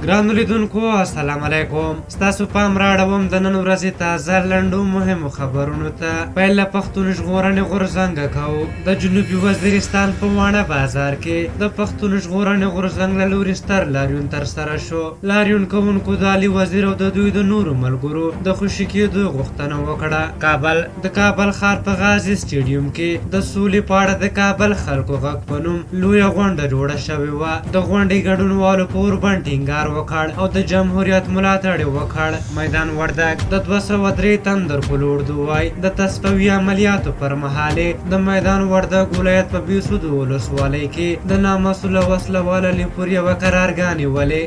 ګرانو لیدونکو السلام علیکم. ستاسو پام راړوم د نن ورځې تازه لنډو مهمو خبرونو ته. پیل له پښتون ژغورنې غورځنګ کوو. د جنوبي وزیرستان په واڼه بازار کې د پښتون ژغورنې غورځنګ له لوري ستر لاریون ترسره شو. لاریون کوونکو د علي وزیر او د دوی د نورو ملګرو د خوشي کېدو غوښتنه وکړه. د کابل ښار په غازي سټیډیوم کې د سولې په اړه د کابل خلکو غږ په نوم لویه غونډه جوړه شوې وه. د غونډې ګډونوالو په اوربند ټینګار وکړ او د جمهوریت ملاتړ وکړ. میدان وردګ د 203 تندر په لوړ وای د تصفوي عملیاتو پر مهال د میدان وردګ ولایت په 202 ولسوالۍ کې د نامسؤله وسلواله لیپور یوه قرارګاه نیولې.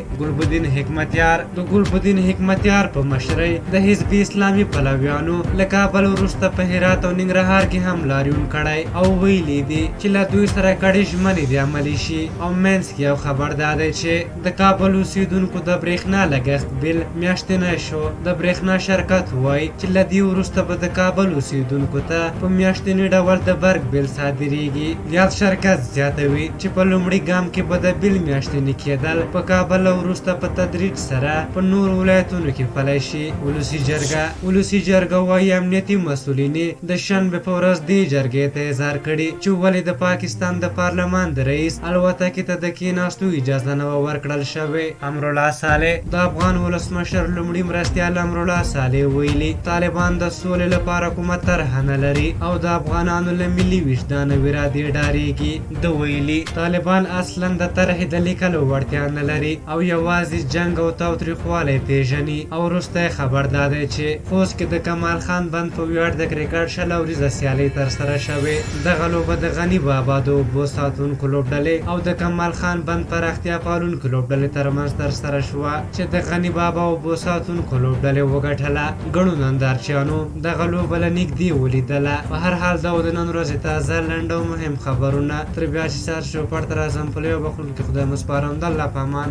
ګلبدین حکمتیار په مشرۍ د حزب اسلامي پلویانو له کابل وروسته په هرات او ننګرهار کې هم لاریون کړی او ویلي دي چې له دوی سره کډې ژمنې دې عملي شي. او منځ کې یو خبر دا دی چې د کابل اوسیدونکو د برېښنا لګښت بل میاشتنی شو. د برېښنا شرکت وایي چې له دې وروسته به د کابل اوسیدونکو ته په میاشتني ډول د برق بل صادریږي. یاد شرکت زیاتوي چې په لومړي ګام کې به د بل میاشتني کېدل په کابل وروسته په تدریج سره په نور ولایتونو کې پلی شي. ولسي جرګه وایي امنیتي مسؤلین د شنبې په ورځ دې جرګې ته اظهار کړي چې ولې د پاکستان د پارلمان د رئیس الوتکې ته د کېناستو اجازه نه ورکړل شوې. امرالله صالح د افغان ولسمشر لومړي مرستیال امرالله صالح ویلي طالبان د سولې لپاره کومه طرحه نه لري او د افغانانو له ملي وجدانه ویرادي ډارېږي. د ویلي طالبان اصلا د طرحې د لیکلو وړتیا نه لري او یوازې جنګ او تاوتریخوالی پیژني. او وروستی خبر دا دی چې خوست کې د کمال خان بند په ویاړ د کرکټ 20 ورځې سیالۍ ترسره شوې. دغه لوبه د غني بابا د اوبو ساتونکو لوبډلې او د کمال خان بند پراختیا پالونکو لوبډلې ترمنځ ترسره شوه چې د غني بابا اوبو ساتونکو لوبډلې وګټله. ګڼو نندارچیانو دغه لوبه له نږدې ولیدله. په هر حال دا د نن ورځې تازه لنډ او مهم خبرونه. تر بیا چې سهار چوپړ ته راځم په لویو بخښونکي خدای مو سپارم. د الله په امان.